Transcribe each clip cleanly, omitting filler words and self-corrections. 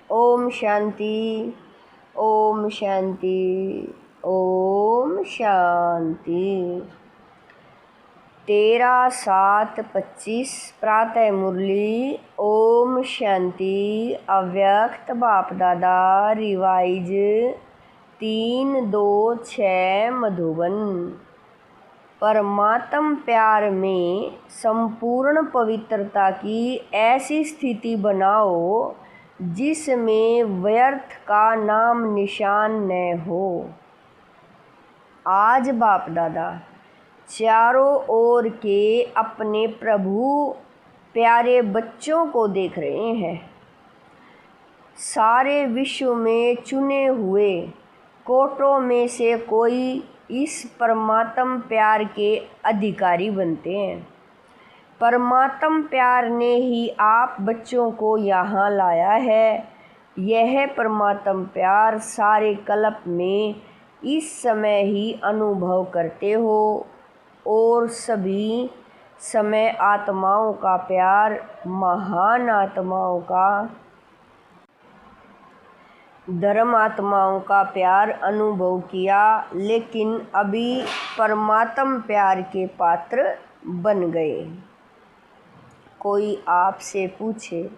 ओम शांति। ओम शांति। ओम शांति। 13/7/25 प्रातः मुरली। ओम शांति। अव्यक्त बाप दादा रिवाइज 3-2-6 मधुबन। परमात्म प्यार में संपूर्ण पवित्रता की ऐसी स्थिति बनाओ जिसमें व्यर्थ का नाम निशान न हो। आज बाप दादा चारों ओर के अपने प्रभु प्यारे बच्चों को देख रहे हैं। सारे विश्व में चुने हुए कोटों में से कोई इस परमात्म प्यार के अधिकारी बनते हैं। परमात्म प्यार ने ही आप बच्चों को यहाँ लाया है। यह परमात्म प्यार सारे कल्प में इस समय ही अनुभव करते हो और सभी समय आत्माओं का प्यार, महान आत्माओं का, धर्म आत्माओं का प्यार अनुभव किया, लेकिन अभी परमात्म प्यार के पात्र बन गए। कोई आपसे पूछे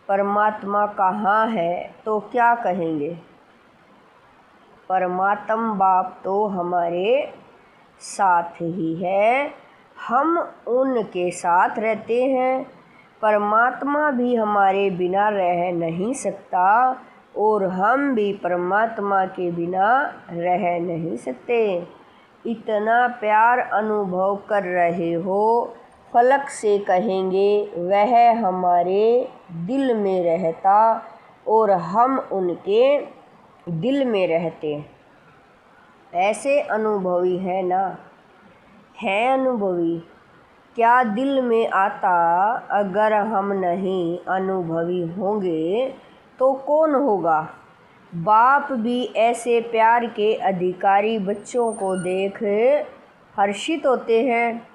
परमात्मा कहाँ है तो क्या कहेंगे? परमात्म बाप तो हमारे साथ ही है, हम उनके साथ रहते हैं। परमात्मा भी हमारे बिना रह नहीं सकता और हम भी परमात्मा के बिना रह नहीं सकते। इतना प्यार अनुभव कर रहे हो, फलक से कहेंगे वह हमारे दिल में रहता और हम उनके दिल में रहते। ऐसे अनुभवी है ना? है अनुभवी। क्या दिल में आता? अगर हम नहीं अनुभवी होंगे तो कौन होगा? बाप भी ऐसे प्यार के अधिकारी बच्चों को देख हर्षित होते हैं।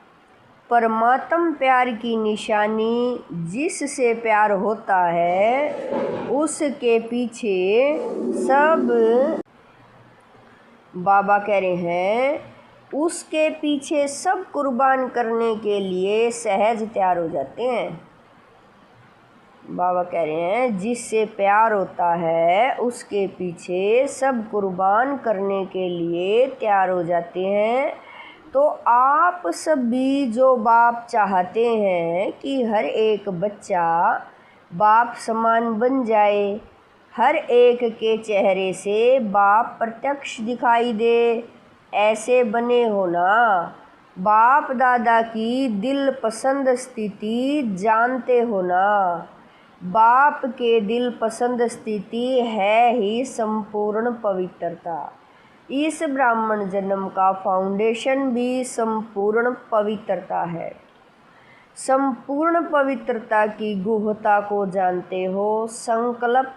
परमात्म प्यार की निशानी जिससे प्यार होता है उसके पीछे सब, बाबा कह रहे हैं, उसके पीछे सब कुर्बान करने के लिए सहज तैयार हो जाते हैं। बाबा कह रहे हैं जिससे प्यार होता है उसके पीछे सब कुर्बान करने के लिए तैयार हो जाते हैं। तो आप सभी जो बाप चाहते हैं कि हर एक बच्चा बाप समान बन जाए, हर एक के चेहरे से बाप प्रत्यक्ष दिखाई दे, ऐसे बने हो ना। बाप दादा की दिल पसंद स्थिति जानते हो ना। बाप के दिल पसंद स्थिति है ही संपूर्ण पवित्रता। इस ब्राह्मण जन्म का फाउंडेशन भी संपूर्ण पवित्रता है। संपूर्ण पवित्रता की गुहता को जानते हो। संकल्प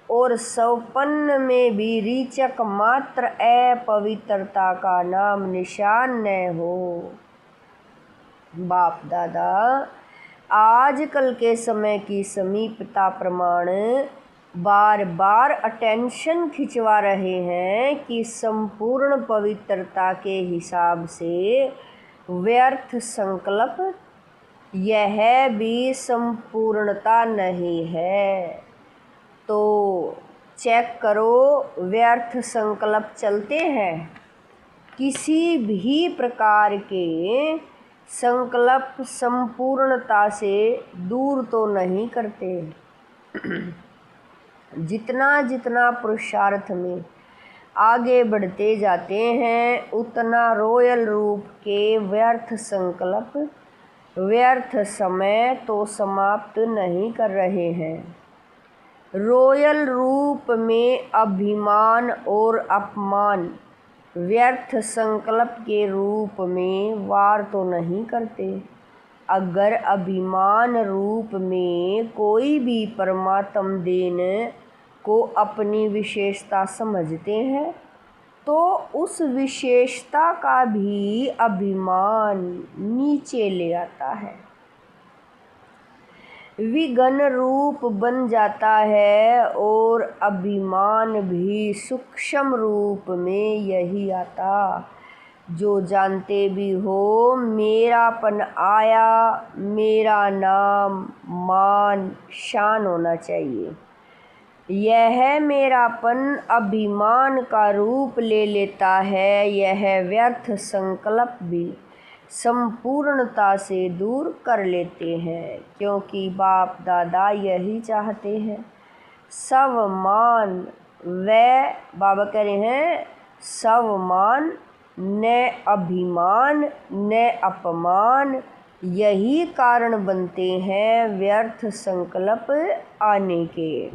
और सौपन्न में भी रीचक मात्र अपवित्रता का नाम निशान न हो। बाप दादा आजकल के समय की समीपता प्रमाण बार बार अटेंशन खिंचवा रहे हैं कि संपूर्ण पवित्रता के हिसाब से व्यर्थ संकल्प यह भी संपूर्णता नहीं है। तो चेक करो, व्यर्थ संकल्प चलते हैं। किसी भी प्रकार के संकल्प संपूर्णता से दूर तो नहीं करते। जितना जितना पुरुषार्थ में आगे बढ़ते जाते हैं उतना रॉयल रूप के व्यर्थ संकल्प, व्यर्थ समय तो समाप्त नहीं कर रहे हैं। रॉयल रूप में अभिमान और अपमान व्यर्थ संकल्प के रूप में वार तो नहीं करते। अगर अभिमान रूप में कोई भी परमात्म देन को अपनी विशेषता समझते हैं तो उस विशेषता का भी अभिमान नीचे ले आता है। विघन रूप बन जाता है और अभिमान भी सूक्ष्म रूप में यही आता। जो जानते भी हो मेरापन आया, मेरा नाम मान शान होना चाहिए। यह मेरापन अभिमान का रूप ले लेता है। यह व्यर्थ संकल्प भी संपूर्णता से दूर कर लेते हैं, क्योंकि बाप दादा यही चाहते हैं। सब मान व बाबा कह रहे हैं सब मान, न अभिमान न अपमान, यही कारण बनते हैं व्यर्थ संकल्प आने के।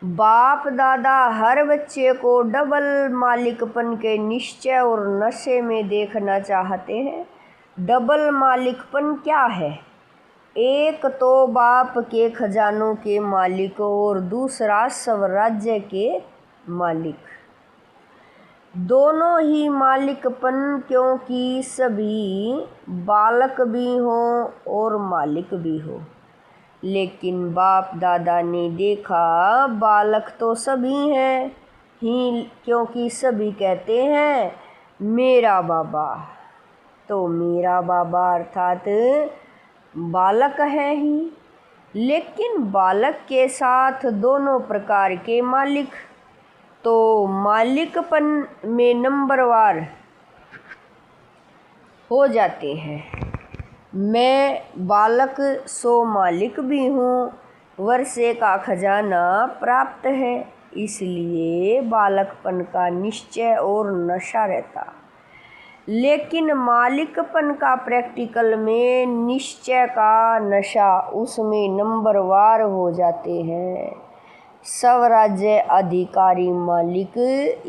बाप दादा हर बच्चे को डबल मालिकपन के निश्चय और नशे में देखना चाहते हैं। डबल मालिकपन क्या है? एक तो बाप के खजानों के मालिक और दूसरा स्वराज्य के मालिक। दोनों ही मालिकपन, क्योंकि सभी बालक भी हों और मालिक भी हो। लेकिन बाप दादा ने देखा बालक तो सभी हैं ही, क्योंकि सभी कहते हैं मेरा बाबा। तो मेरा बाबा अर्थात बालक है ही, लेकिन बालक के साथ दोनों प्रकार के मालिक। तो मालिकपन में नंबरवार हो जाते हैं। मैं बालक सो मालिक भी हूँ, वर्षे का खजाना प्राप्त है, इसलिए बालकपन का निश्चय और नशा रहता। लेकिन मालिकपन का प्रैक्टिकल में निश्चय का नशा उसमें नंबरवार हो जाते हैं। स्वराज्य अधिकारी मालिक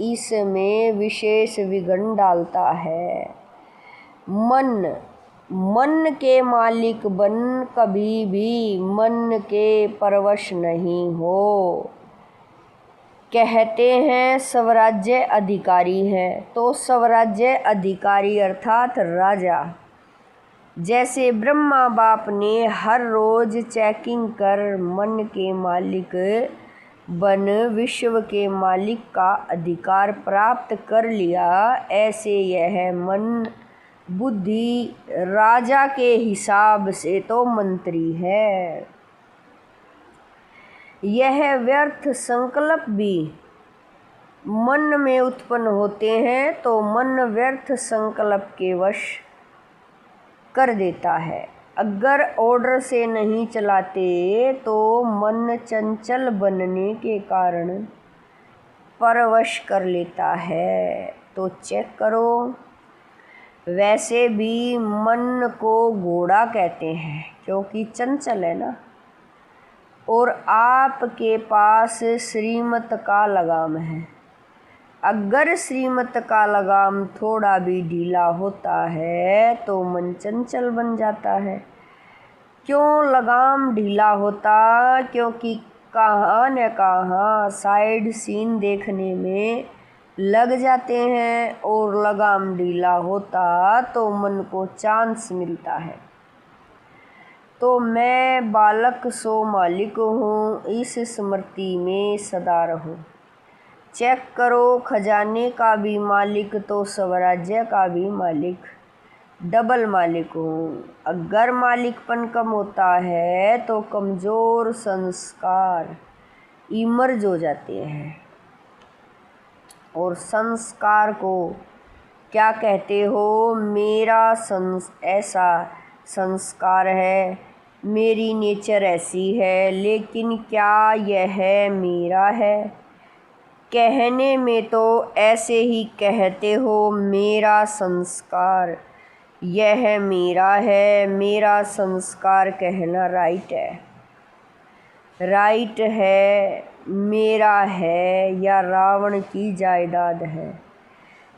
इसमें विशेष विघन डालता है। मन के मालिक बन, कभी भी मन के परवश नहीं हो। कहते हैं स्वराज्य अधिकारी है, तो स्वराज्य अधिकारी अर्थात राजा। जैसे ब्रह्मा बाप ने हर रोज चेकिंग कर मन के मालिक बन विश्व के मालिक का अधिकार प्राप्त कर लिया, ऐसे यह मन बुद्धि राजा के हिसाब से तो मंत्री है। यह व्यर्थ संकल्प भी मन में उत्पन्न होते हैं, तो मन व्यर्थ संकल्प के वश कर देता है। अगर ऑर्डर से नहीं चलाते तो मन चंचल बनने के कारण परवश कर लेता है। तो चेक करो। वैसे भी मन को घोड़ा कहते हैं, क्योंकि चंचल है ना। और आपके पास श्रीमत का लगाम है। अगर श्रीमत का लगाम थोड़ा भी ढीला होता है तो मन चंचल बन जाता है। क्यों लगाम ढीला होता? क्योंकि कहाँ न कहाँ साइड सीन देखने में लग जाते हैं, और लगाम ढीला होता तो मन को चांस मिलता है। तो मैं बालक सो मालिक हूँ, इस स्मृति में सदा रहूँ। चेक करो, खजाने का भी मालिक तो स्वराज्य का भी मालिक, डबल मालिक हूँ। अगर मालिकपन कम होता है तो कमज़ोर संस्कार इमर्ज हो जाते हैं। और संस्कार को क्या कहते हो? मेरा ऐसा संस्कार है, मेरी नेचर ऐसी है, लेकिन क्या यह मेरा है? कहने में तो ऐसे ही कहते हो मेरा संस्कार, यह मेरा है। मेरा संस्कार कहना राइट है, राइट है, मेरा है या रावण की जायदाद है?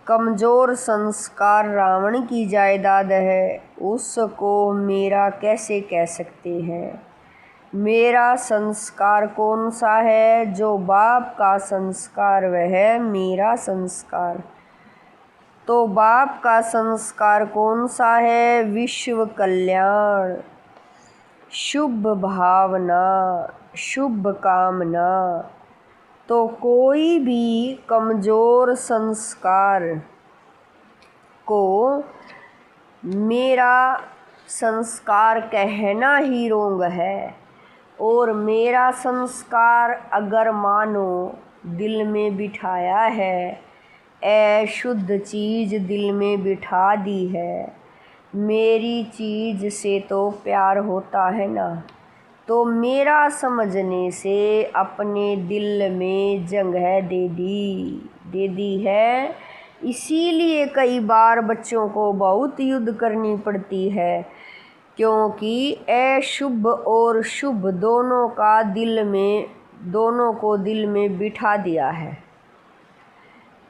कमज़ोर संस्कार रावण की जायदाद है, उसको मेरा कैसे कह सकते हैं? मेरा संस्कार कौन सा है? जो बाप का संस्कार वह मेरा संस्कार। तो बाप का संस्कार कौन सा है? विश्व कल्याण। शुभ भावना, शुभ कामना, तो कोई भी कमज़ोर संस्कार को मेरा संस्कार कहना ही रोंग है। और मेरा संस्कार अगर मानो दिल में बिठाया है, शुद्ध चीज़ दिल में बिठा दी है, मेरी चीज़ से तो प्यार होता है ना, तो मेरा समझने से अपने दिल में जगह दे दी है। इसीलिए कई बार बच्चों को बहुत युद्ध करनी पड़ती है, क्योंकि अशुभ और शुभ दोनों को दिल में बिठा दिया है।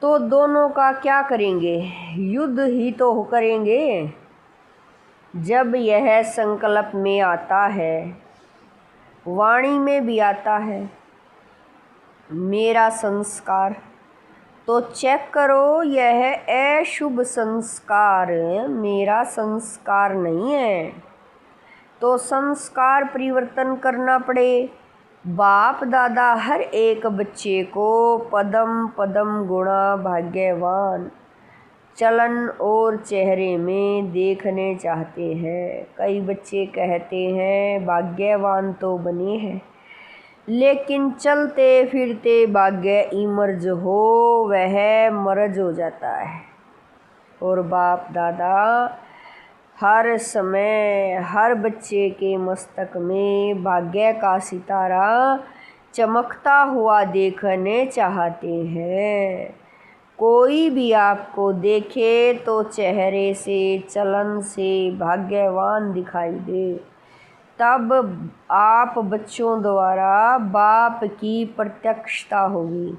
तो दोनों का क्या करेंगे? युद्ध ही तो करेंगे। जब यह संकल्प में आता है, वाणी में भी आता है मेरा संस्कार, तो चेक करो यह अशुभ संस्कार मेरा संस्कार नहीं है, तो संस्कार परिवर्तन करना पड़े। बाप दादा हर एक बच्चे को पदम पदम गुणा भाग्यवान चलन और चेहरे में देखने चाहते हैं। कई बच्चे कहते हैं भाग्यवान तो बने हैं, लेकिन चलते फिरते भाग्य इमर्ज हो वह मर्ज हो जाता है। और बाप दादा हर समय हर बच्चे के मस्तक में भाग्य का सितारा चमकता हुआ देखने चाहते हैं। कोई भी आपको देखे तो चेहरे से चलन से भाग्यवान दिखाई दे, तब आप बच्चों द्वारा बाप की प्रत्यक्षता होगी,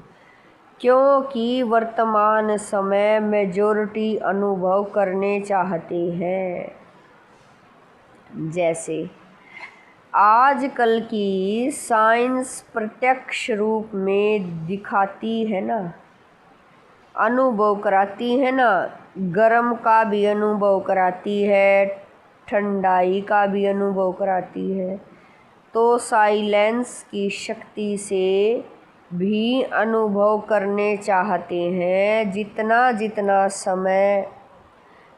क्योंकि वर्तमान समय मेजॉरिटी अनुभव करने चाहते हैं। जैसे आजकल की साइंस प्रत्यक्ष रूप में दिखाती है ना, अनुभव कराती है ना, गर्म का भी अनुभव कराती है, ठंडाई का भी अनुभव कराती है, तो साइलेंस की शक्ति से भी अनुभव करने चाहते हैं। जितना जितना समय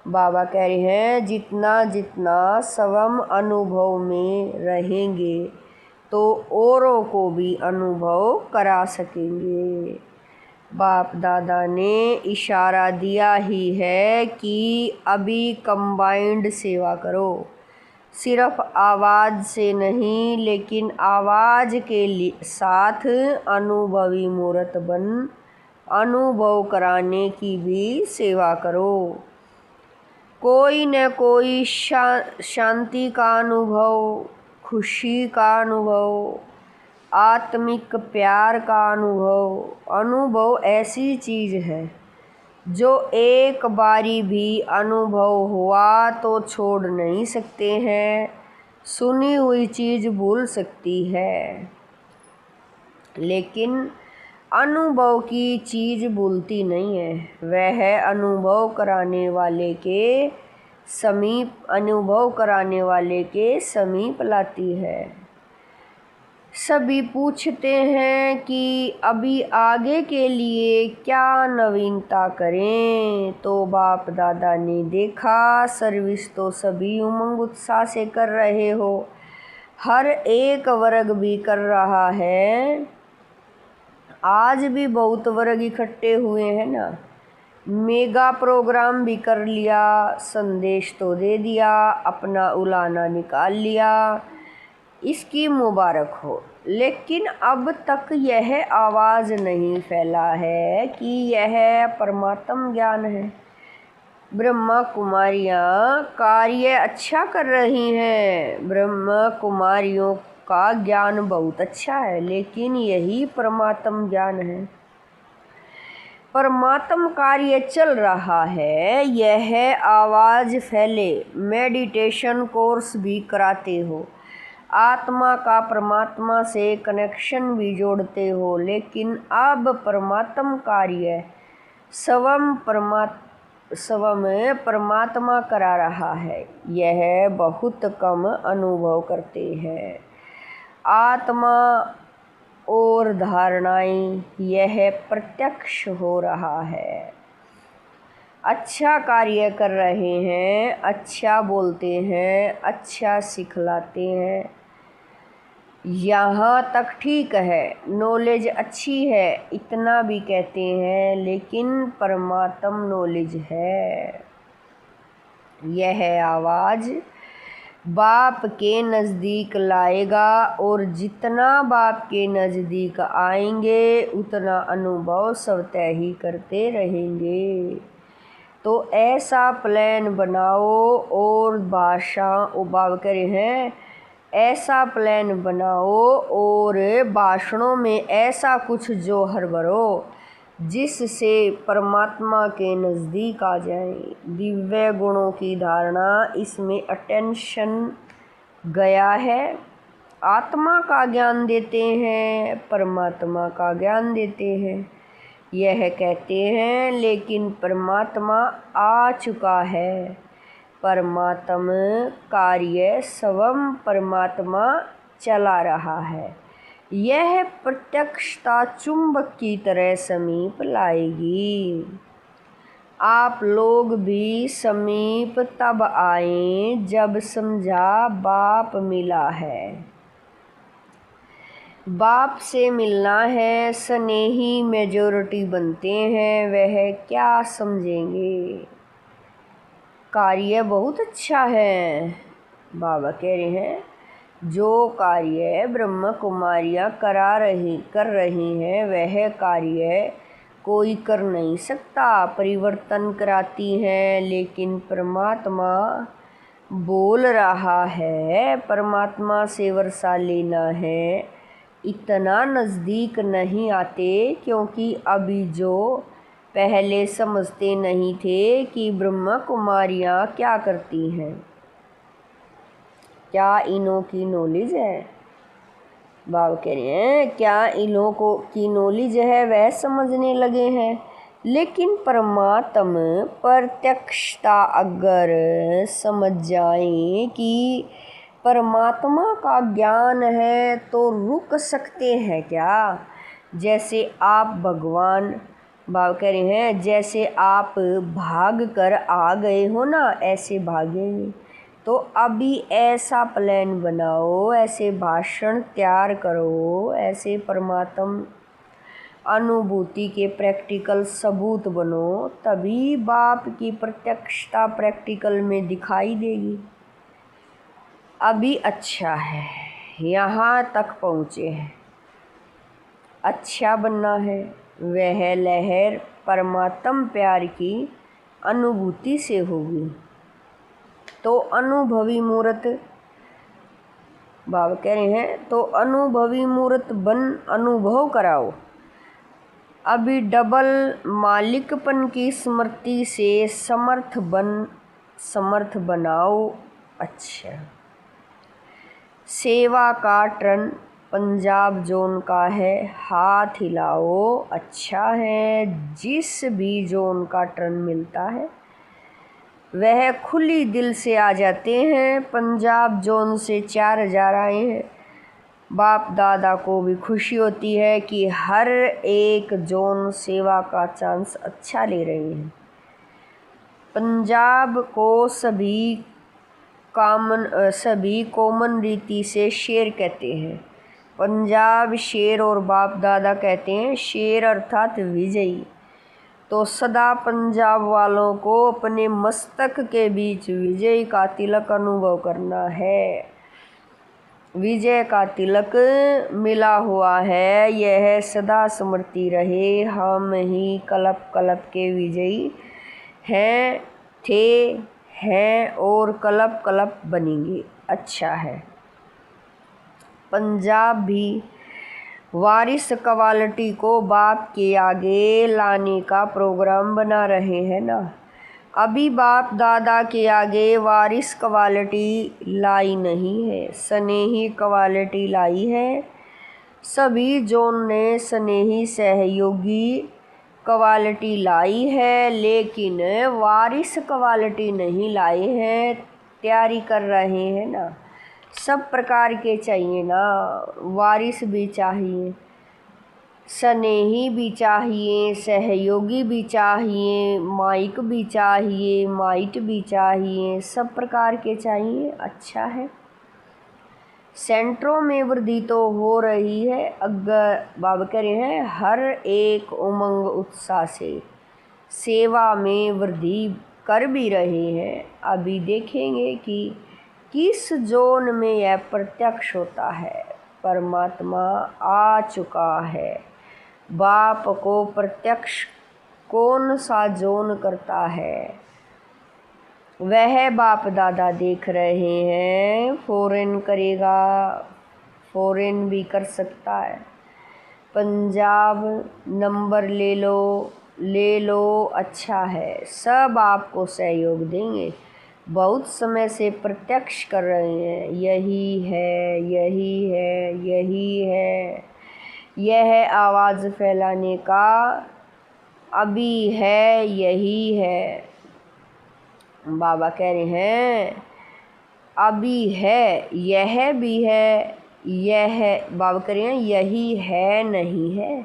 बाबा कह रहे हैं, जितना जितना स्वयं अनुभव में रहेंगे तो औरों को भी अनुभव करा सकेंगे। बाप दादा ने इशारा दिया ही है कि अभी कंबाइंड सेवा करो, सिर्फ आवाज़ से नहीं, लेकिन आवाज़ के साथ अनुभवी मूर्त बन अनुभव कराने की भी सेवा करो। कोई न कोई शांति का अनुभव, खुशी का अनुभव, आत्मिक प्यार का अनुभव ऐसी चीज़ है जो एक बारी भी अनुभव हुआ तो छोड़ नहीं सकते हैं। सुनी हुई चीज़ भूल सकती है, लेकिन अनुभव की चीज़ भूलती नहीं है। वह अनुभव कराने वाले के समीप लाती है। सभी पूछते हैं कि अभी आगे के लिए क्या नवीनता करें, तो बाप दादा ने देखा सर्विस तो सभी उमंग उत्साह से कर रहे हो, हर एक वर्ग भी कर रहा है। आज भी बहुत वर्ग इकट्ठे हुए हैं ना, मेगा प्रोग्राम भी कर लिया, संदेश तो दे दिया, अपना उलाना निकाल लिया, इसकी मुबारक हो। लेकिन अब तक यह आवाज़ नहीं फैला है कि यह परमात्म ज्ञान है। ब्रह्मा कुमारियाँ कार्य अच्छा कर रही हैं, ब्रह्मा कुमारियों का ज्ञान बहुत अच्छा है, लेकिन यही परमात्म ज्ञान है। परमात्म कार्य चल रहा है, यह आवाज़ फैले। मेडिटेशन कोर्स भी कराते हो, आत्मा का परमात्मा से कनेक्शन भी जोड़ते हो, लेकिन अब परमात्म कार्य स्वयं स्वयं परमात्मा करा रहा है, यह बहुत कम अनुभव करते हैं। आत्मा और धारणाएं, यह प्रत्यक्ष हो रहा है। अच्छा कार्य कर रहे हैं, अच्छा बोलते हैं, अच्छा सिखलाते हैं, यहाँ तक ठीक है, नॉलेज अच्छी है, इतना भी कहते हैं, लेकिन परमात्म नॉलेज है। यह आवाज़ बाप के नज़दीक लाएगा और जितना बाप के नज़दीक आएंगे उतना अनुभव स्वतः ही करते रहेंगे। तो ऐसा प्लान बनाओ और बाबा कह रहे हैं, ऐसा प्लान बनाओ और भाषणों में ऐसा कुछ जोहर भरो जिससे परमात्मा के नज़दीक आ जाए। दिव्य गुणों की धारणा, इसमें अटेंशन गया है। आत्मा का ज्ञान देते हैं, परमात्मा का ज्ञान देते हैं, यह कहते हैं, लेकिन परमात्मा आ चुका है। परमात्मा कार्य स्वयं परमात्मा चला रहा है। यह प्रत्यक्षता चुंबक की तरह समीप लाएगी। आप लोग भी समीप तब आए जब समझा बाप मिला है। बाप से मिलना है, स्नेही मेजॉरिटी बनते हैं, वह क्या समझेंगे। कार्य बहुत अच्छा है, बाबा कह रहे हैं, जो कार्य ब्रह्म कुमारियाँ कर रही हैं वह कार्य कोई कर नहीं सकता। परिवर्तन कराती हैं, लेकिन परमात्मा बोल रहा है, परमात्मा से वर्षा लेना है। इतना नज़दीक नहीं आते, क्योंकि अभी जो पहले समझते नहीं थे कि ब्रह्मा कुमारियाँ क्या करती हैं, क्या इन्हों की नॉलेज है। बाबा कह रहे हैं, क्या इन्हों को की नॉलेज है, वह समझने लगे हैं। लेकिन परमात्मा प्रत्यक्षता अगर समझ जाएं कि परमात्मा का ज्ञान है तो रुक सकते हैं क्या। जैसे आप भगवान, बाबा कह रहे हैं, जैसे आप भाग कर आ गए हो ना, ऐसे भागेंगे। तो अभी ऐसा प्लान बनाओ, ऐसे भाषण तैयार करो, ऐसे परमात्म अनुभूति के प्रैक्टिकल सबूत बनो, तभी बाप की प्रत्यक्षता प्रैक्टिकल में दिखाई देगी। अभी अच्छा है, यहाँ तक पहुँचे हैं, अच्छा बनना है। वह लहर परमात्म प्यार की अनुभूति से होगी। तो अनुभवी मूर्त, बाबा कह रहे हैं, तो अनुभवी मूर्त बन अनुभव कराओ। अभी डबल मालिकपन की स्मृति से समर्थ बनाओ। अच्छा, सेवा का टर्न पंजाब जोन का है, हाथ हिलाओ। अच्छा है, जिस भी जोन का टर्न मिलता है वह खुली दिल से आ जाते हैं। पंजाब जोन से 4000 आए हैं। बाप दादा को भी खुशी होती है कि हर एक जोन सेवा का चांस अच्छा ले रहे हैं। पंजाब को सभी कॉमन रीति से शेर कहते हैं। पंजाब शेर और बाप दादा कहते हैं शेर अर्थात विजयी। तो सदा पंजाब वालों को अपने मस्तक के बीच विजय का तिलक अनुभव करना है। विजय का तिलक मिला हुआ है, यह सदा स्मृति रहे। हम ही कलप कलप के विजयी हैं, थे, हैं और कलप कलप बनेंगे। अच्छा है, पंजाब भी वारिस क्वालिटी को बाप के आगे लाने का प्रोग्राम बना रहे हैं ना। अभी बाप दादा के आगे वारिस क्वालिटी लाई नहीं है, स्नेही क्वालिटी लाई है। सभी जोन ने स्नेही सहयोगी क्वालिटी लाई है, लेकिन वारिस क्वालिटी नहीं लाए हैं। तैयारी कर रहे हैं ना, सब प्रकार के चाहिए ना, वारिस भी चाहिए, स्नेही भी चाहिए, सहयोगी भी चाहिए, माइक भी चाहिए, माइट भी चाहिए, सब प्रकार के चाहिए। अच्छा है। सेंटरों में वृद्धि तो हो रही है, अगर बाबा कह रहे हैं हर एक उमंग उत्साह से सेवा में वृद्धि कर भी रहे हैं। अभी देखेंगे कि किस जोन में यह प्रत्यक्ष होता है। परमात्मा आ चुका है। बाप को प्रत्यक्ष कौन सा जोन करता है? वह बाप दादा देख रहे हैं। फॉरेन करेगा, फॉरेन भी कर सकता है। पंजाब नंबर ले लो, अच्छा है। सब आपको सहयोग देंगे। बहुत समय से प्रत्यक्ष कर रहे हैं, यही है, यही है, यही है। यह आवाज़ फैलाने का अभी है, यही है। बाबा कह रहे हैं अभी है, यह भी है, यह बाबा कह रहे हैं यही है, नहीं है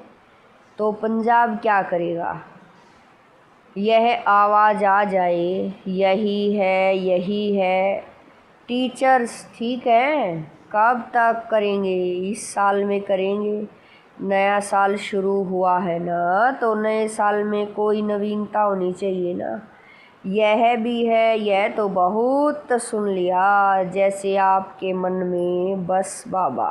तो पंजाब क्या करेगा? यह आवाज़ आ जाए, यही है, यही है। टीचर्स ठीक है, कब तक करेंगे? इस साल में करेंगे। नया साल शुरू हुआ है ना, तो नए साल में कोई नवीनता होनी चाहिए ना। यह भी है, यह तो बहुत सुन लिया, जैसे आपके मन में बस बाबा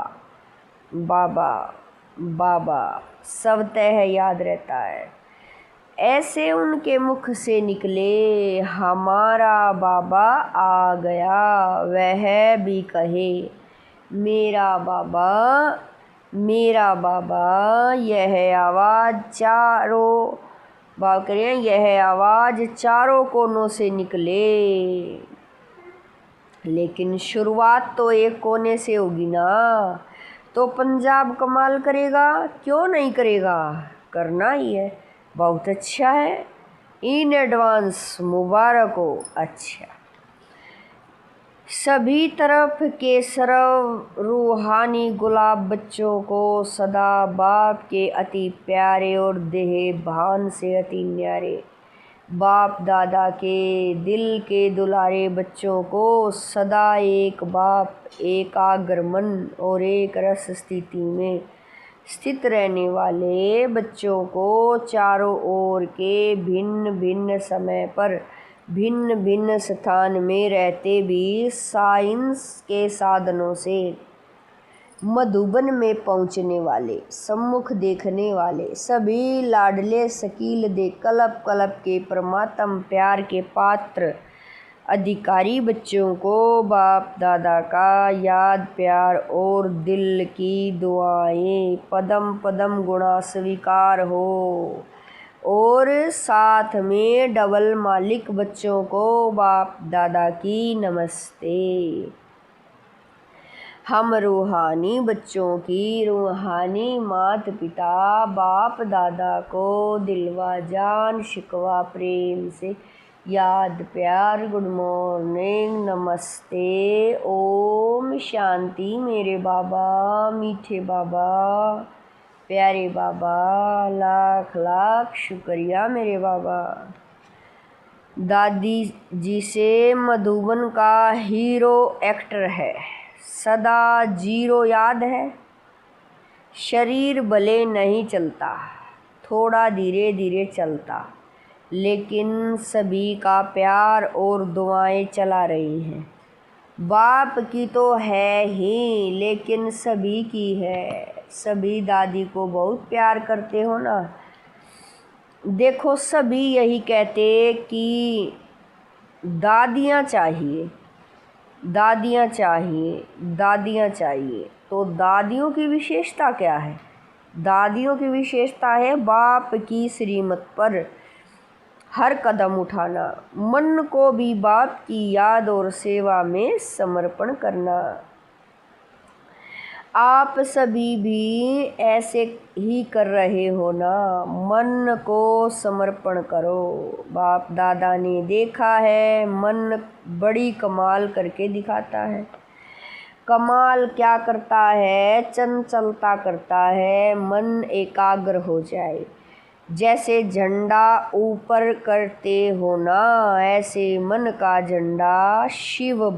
बाबा बाबा सब तय याद रहता है। ऐसे उनके मुख से निकले, हमारा बाबा आ गया। वह भी कहे मेरा बाबा, मेरा बाबा। यह आवाज़ चारों बात करें, यह आवाज़ चारों कोनों से निकले, लेकिन शुरुआत तो एक कोने से होगी ना। तो पंजाब कमाल करेगा, क्यों नहीं करेगा? करना ही है। बहुत अच्छा है, इन एडवांस मुबारक हो। अच्छा, सभी तरफ के सर्व रूहानी गुलाब बच्चों को सदा बाप के अति प्यारे और देह भान से अति न्यारे बाप दादा के दिल के दुलारे बच्चों को सदा एक बाप, एकाग्र मन और एक रस स्थिति में स्थित रहने वाले बच्चों को चारों ओर के भिन्न भिन्न समय पर भिन्न भिन्न स्थान में रहते भी साइंस के साधनों से मधुबन में पहुंचने वाले, सम्मुख देखने वाले सभी लाडले शकील दे कल्प कल्प के परमात्म प्यार के पात्र अधिकारी बच्चों को बाप दादा का याद प्यार और दिल की दुआएं पदम पदम गुणा स्वीकार हो। और साथ में डबल मालिक बच्चों को बाप दादा की नमस्ते। हम रूहानी बच्चों की रूहानी माता पिता बाप दादा को दिलवा जान शिकवा प्रेम से याद प्यार गुड मॉर्निंग नमस्ते ओम शांति। मेरे बाबा मीठे बाबा प्यारे बाबा लाख लाख शुक्रिया मेरे बाबा। दादी जी से मधुबन का हीरो एक्टर है, सदा जीरो याद है। शरीर भले नहीं चलता, थोड़ा धीरे धीरे चलता, लेकिन सभी का प्यार और दुआएं चला रही हैं। बाप की तो है ही, लेकिन सभी की है। सभी दादी को बहुत प्यार करते हो ना। देखो सभी यही कहते कि दादियाँ चाहिए, दादियाँ चाहिए, दादियाँ चाहिए। तो दादियों की विशेषता क्या है? दादियों की विशेषता है बाप की श्रीमत पर हर कदम उठाना, मन को भी बाप की याद और सेवा में समर्पण करना। आप सभी भी ऐसे ही कर रहे हो ना। मन को समर्पण करो। बाप दादा ने देखा है, मन बड़ी कमाल करके दिखाता है। कमाल क्या करता है? चंचलता करता है। मन एकाग्र हो जाए। जैसे झंडा ऊपर करते हो ना, ऐसे मन का झंडा शिव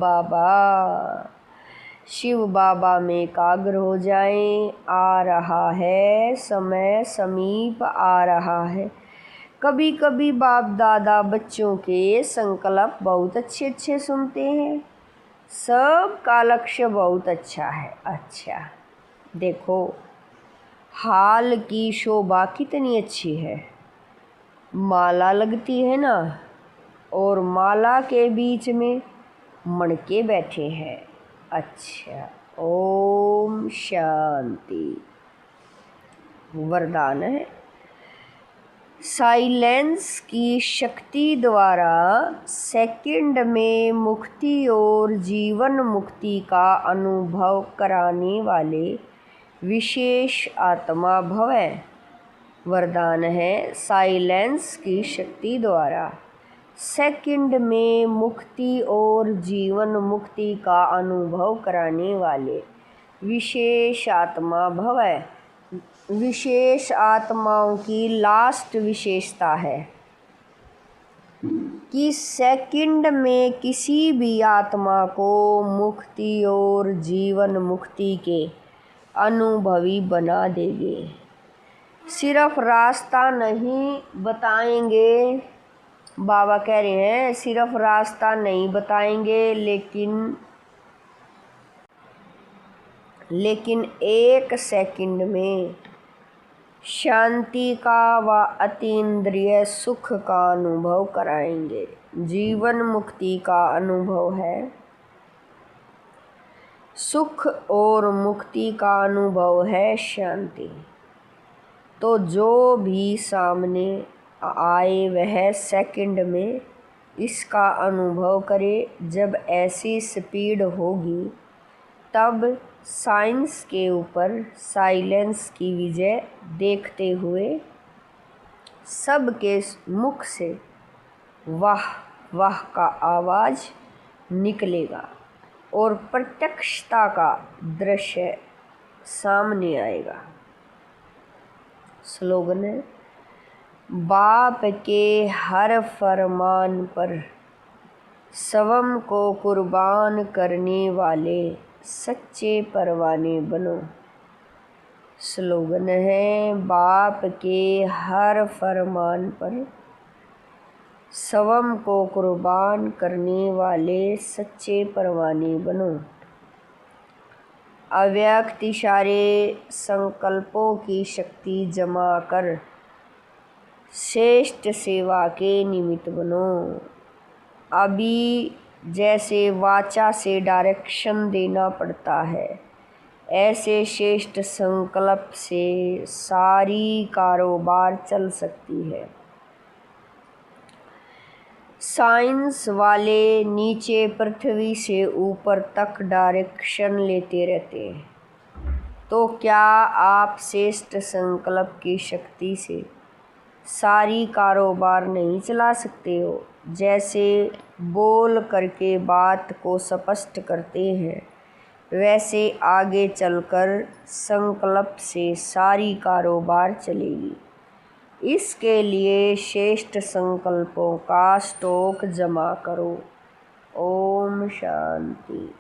बाबा में एकाग्र हो जाएं। आ रहा है समय, समीप आ रहा है। कभी कभी बाप दादा बच्चों के संकल्प बहुत अच्छे अच्छे सुनते हैं। सबका लक्ष्य बहुत अच्छा है। अच्छा देखो, हाल की शोभा कितनी अच्छी है। माला लगती है ना, और माला के बीच में मणके बैठे हैं। अच्छा, ओम शांति। वरदान है, साइलेंस की शक्ति द्वारा सेकंड में मुक्ति और जीवन मुक्ति का अनुभव कराने वाले विशेष आत्मा भवें। वरदान है, साइलेंस की शक्ति द्वारा सेकंड में मुक्ति और जीवन मुक्ति का अनुभव कराने वाले विशेष आत्मा भवें। विशेष आत्माओं की लास्ट विशेषता है कि सेकंड में किसी भी आत्मा को मुक्ति और जीवन मुक्ति के अनुभवी बना देंगे। सिर्फ रास्ता नहीं बताएंगे, बाबा कह रहे हैं, सिर्फ रास्ता नहीं बताएंगे, लेकिन एक सेकंड में शांति का व अतीन्द्रिय सुख का अनुभव कराएंगे। जीवन मुक्ति का अनुभव है, सुख और मुक्ति का अनुभव है शांति। तो जो भी सामने आए वह सेकंड में इसका अनुभव करे। जब ऐसी स्पीड होगी तब साइंस के ऊपर साइलेंस की विजय देखते हुए सबके मुख से वाह वाह का आवाज़ निकलेगा और प्रत्यक्षता का दृश्य सामने आएगा। स्लोगन है, बाप के हर फरमान पर स्वयं को कुर्बान करने वाले सच्चे परवाने बनो। स्लोगन है, बाप के हर फरमान पर स्वयं को कुर्बान करने वाले सच्चे परवाने बनो। अव्यक्त इशारे संकल्पों की शक्ति जमा कर श्रेष्ठ सेवा के निमित्त बनो। अभी जैसे वाचा से डायरेक्शन देना पड़ता है, ऐसे श्रेष्ठ संकल्प से सारी कारोबार चल सकती है। साइंस वाले नीचे पृथ्वी से ऊपर तक डायरेक्शन लेते रहते हैं, तो क्या आप श्रेष्ठ संकल्प की शक्ति से सारी कारोबार नहीं चला सकते हो? जैसे बोल करके बात को स्पष्ट करते हैं, वैसे आगे चलकर संकल्प से सारी कारोबार चलेगी। इसके लिए श्रेष्ठ संकल्पों का स्टॉक जमा करो। ओम शांति।